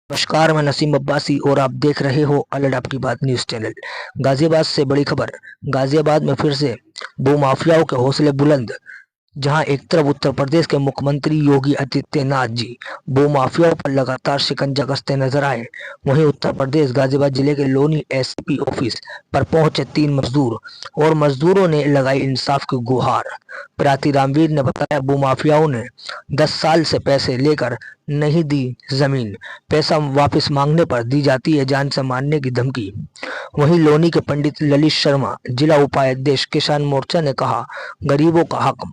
नमस्कार, मैं नसीम अब्बासी और आप देख रहे हो अलर्ट आपकी बात न्यूज़ चैनल। गाजियाबाद से बड़ी खबर। गाजियाबाद में फिर से भूमाफियाओं के हौसले बुलंद। जहां एक तरफ उत्तर प्रदेश के मुख्यमंत्री योगी आदित्यनाथ जी भूमाफियाओं पर लगातार शिकंजा कसते नजर आए, वहीं उत्तर प्रदेश गाजियाबाद जिले के लोनी एसपी ऑफिस पर पहुंचे 3 मजदूर और मजदूरों ने लगाई इंसाफ की गुहार। प्राती रामवीर ने बताया, भूमाफियाओं ने 10 साल से पैसे लेकर नहीं दी जमीन, पैसा वापस मांगने पर दी जाती है जान से मारने की धमकी। वहीं लोनी के पंडित ललित शर्मा जिला उपाध्यक्ष किसान मोर्चा ने कहा, गरीबों का हक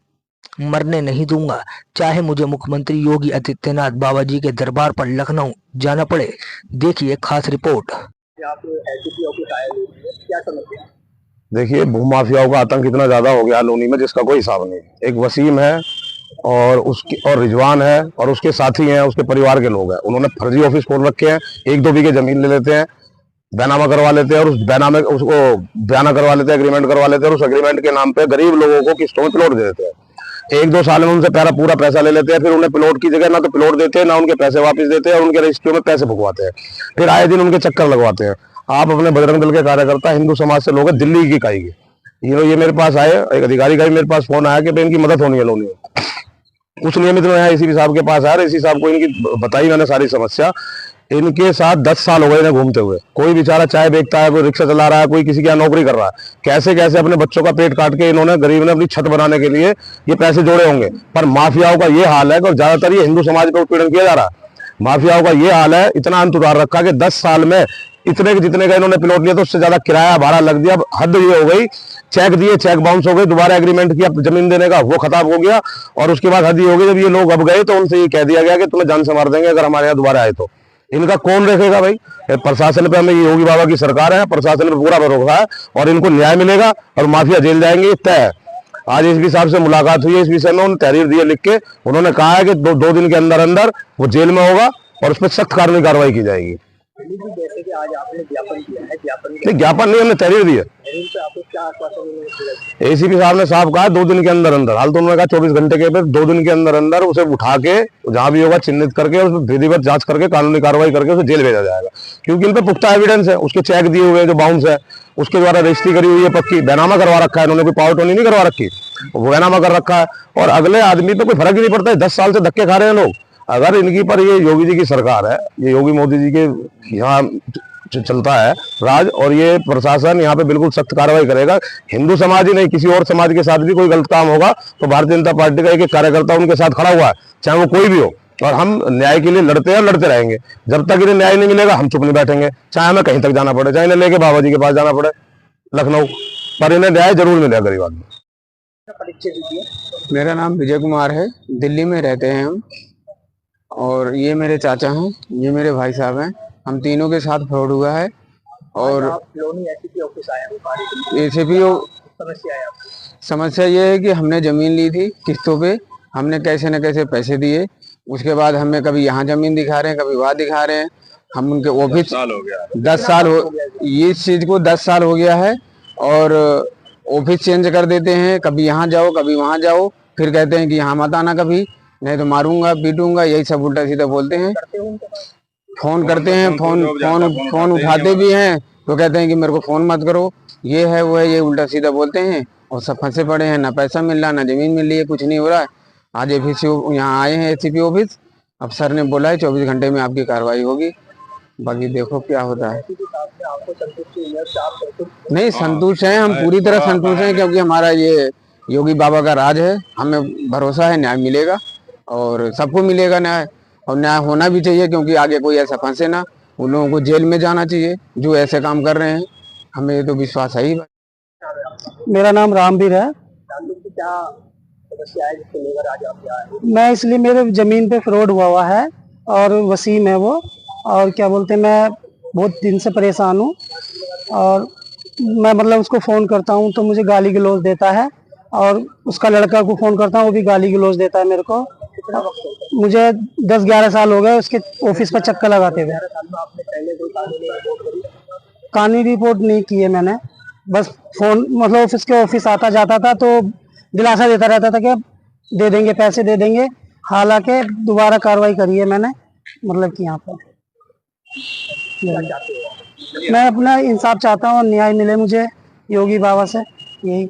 मरने नहीं दूंगा, चाहे मुझे मुख्यमंत्री योगी आदित्यनाथ बाबा जी के दरबार पर लखनऊ जाना पड़े। देखिए खास रिपोर्ट। देखिए, भूमाफियाओं का आतंक इतना ज्यादा हो गया लोनी में जिसका कोई हिसाब नहीं। एक वसीम है और रिजवान है और उसके साथी हैं, उसके परिवार के लोग हैं। उन्होंने फर्जी ऑफिस खोल रखे हैं, 1-2 बीघे जमीन ले लेते हैं, बैनामा करवा लेते हैं और उस बैनामे उसको बयाना करवा लेते हैं, एग्रीमेंट करवा लेते हैं और उस एग्रीमेंट के नाम पे गरीब लोगों को किस्तों में प्लॉट दे देते हैं। 1-2 साल में उनसे पूरा पैसा ले लेते हैं, फिर उन्हें प्लॉट की जगह ना तो प्लॉट देते हैं, ना उनके पैसे वापस देते हैं और उनके रजिस्ट्रियों में पैसे भुगवाते हैं। फिर आए दिन उनके चक्कर लगवाते हैं। आप अपने बजरंग दल के कार्यकर्ता हिंदू समाज से लोग हैं, दिल्ली की इकाई के, ये मेरे पास आए, एक अधिकारी का भी मेरे पास फोन आया कि इनकी मदद होनी है लोनी में। कुछ नियमित में एसीपी साहब के पास आया, एसीपी साहब को इनकी बताई मैंने सारी समस्या। इनके साथ 10 साल हो गए इन्हें घूमते हुए। कोई बेचारा चाय बेचता है, कोई रिक्शा चला रहा है, कोई किसी की नौकरी कर रहा है। कैसे कैसे अपने बच्चों का पेट काट के इन्होंने, गरीब ने अपनी छत बनाने के लिए ये पैसे जोड़े होंगे। पर माफियाओं का ये हाल है कि ज्यादातर ये हिंदू समाज पर उत्पीड़न किया जा रहा है। माफियाओं का ये हाल है, इतना अंत उतार रखा कि 10 साल में इतने जितने का इन्होंने प्लॉट लिया तो उससे ज्यादा किराया भाड़ा लग दिया। अब हद ये हो गई, चेक दिए, चेक बाउंस हो गए, दोबारा एग्रीमेंट किया जमीन देने का, वो खत्म हो गया। और उसके बाद हद ये हो गई, जब ये लोग अब गए तो उनसे ये कह दिया गया कि तुम्हें जान से मार देंगे अगर हमारे यहाँ दोबारा आए तो। इनका कौन रखेगा भाई? प्रशासन पे हमें, ये योगी बाबा की सरकार है, प्रशासन पे पूरा भरोसा है और इनको न्याय मिलेगा और माफिया जेल जाएंगे, तय है। आज एसपी साहब से मुलाकात हुई है, इस विषय में उन्होंने तहरीर दी है लिख के। उन्होंने कहा है कि दो दिन के अंदर अंदर वो जेल में होगा और उस पर सख्त कानूनी कार्रवाई की जाएगी। जैसे कि आज आपने ज्ञापन किया है, नहीं, ज्ञापन नहीं, हमने तहरीर दी है। एसीपी साहब ने साहब कहा 2 दिन के अंदर अंदर, हाल तो उन्होंने कहा 24 घंटे के, 2 दिन के अंदर अंदर उसे उठा के जहां भी होगा चिन्हित करके उसमें विधिवत जांच करके कानूनी कार्रवाई करके उसे जेल भेजा जाएगा। क्योंकि इन पे पुख्ता एविडेंस है, उसके चेक दिए हुए जो बाउंस है, उसके द्वारा रजिस्ट्री करी हुई है, पक्की बैनामा करवा रखा है इन्होंने, कोई पावर टोनी नहीं करवा रखी, वो बैनामा कर रखा है। और अगले आदमी पे कोई फर्क ही नहीं पड़ता है। 10 साल से धक्के खा रहे हैं लोग। अगर इनकी पर ये योगी जी की सरकार है, ये योगी मोदी जी के यहाँ चलता है राज, और ये प्रशासन यहाँ पे बिल्कुल सख्त कार्रवाई करेगा। हिंदू समाज ही नहीं, किसी और समाज के साथ भी कोई गलत काम होगा तो भारतीय जनता पार्टी का एक कार्यकर्ता उनके साथ खड़ा हुआ है, चाहे वो कोई भी हो। और हम न्याय के लिए लड़ते हैं, लड़ते रहेंगे। जब तक इन्हें न्याय नहीं मिलेगा हम चुप नहीं बैठेंगे, चाहे हमें कहीं तक जाना पड़े, चाहे इन्हें लेके बाबा जी के पास जाना पड़े लखनऊ, पर इन्हें न्याय जरूर मिलेगा गरीब आदमी। मेरा नाम विजय कुमार है, दिल्ली में रहते हैं हम, और ये मेरे चाचा हैं, ये मेरे भाई साहब हैं। हम तीनों के साथ फ्रॉड हुआ है। और एसीपी समस्या ये है कि हमने जमीन ली थी किस्तों पे, हमने कैसे न कैसे पैसे दिए। उसके बाद हमें कभी यहाँ जमीन दिखा रहे हैं, कभी वहाँ दिखा रहे हैं। हम उनके ऑफिस 10 साल हो, ये चीज को 10 साल हो गया है। और ऑफिस चेंज कर देते हैं, कभी यहाँ जाओ कभी वहाँ जाओ, फिर कहते हैं कि यहाँ मत आना कभी, नहीं तो मारूंगा पीटूंगा, यही सब उल्टा सीधा बोलते हैं। फोन करते हैं, फोन उठाते भी हैं तो कहते हैं कि मेरे को फोन मत करो, ये है वो है, ये उल्टा सीधा बोलते हैं। और सब फंसे पड़े हैं, ना पैसा मिल रहा, ना जमीन मिल रही है, कुछ नहीं हो रहा है। आज एफिस यहाँ आए हैं, एसीपी ऑफिस, अब सर ने बोला है 24 घंटे में आपकी कार्रवाई होगी। बाकी देखो क्या होता है। नहीं, संतुष्ट है, हम पूरी तरह संतुष्ट हैं, क्योंकि हमारा ये योगी बाबा का राज है। हमें भरोसा है न्याय मिलेगा और सबको मिलेगा न्याय, और न्याय होना भी चाहिए, क्योंकि आगे कोई ऐसा फंसे ना। उन लोगों को जेल में जाना चाहिए जो ऐसे काम कर रहे हैं, हमें ये तो विश्वास है ही। मेरा नाम रामवीर है। मैं इसलिए, मेरे जमीन पे फ्रॉड हुआ है और वसीम है वो, और क्या बोलते हैं, मैं बहुत दिन से परेशान हूँ। और मैं मतलब उसको फ़ोन करता हूँ तो मुझे गाली गलौज देता है, और उसका लड़का को फ़ोन करता हूँ वो भी गाली गलौज देता है मेरे को। मुझे 10-11 साल हो गए उसके ऑफिस पर चक्कर लगाते हुए। कानूनी रिपोर्ट नहीं की है मैंने, बस फोन, मतलब ऑफिस आता जाता था तो दिलासा देता रहता था कि दे देंगे, पैसे दे देंगे। हालांकि दोबारा कार्रवाई करी है मैंने, मतलब कि यहाँ पर मैं अपना इंसाफ चाहता हूँ और न्याय मिले मुझे योगी बाबा से, यही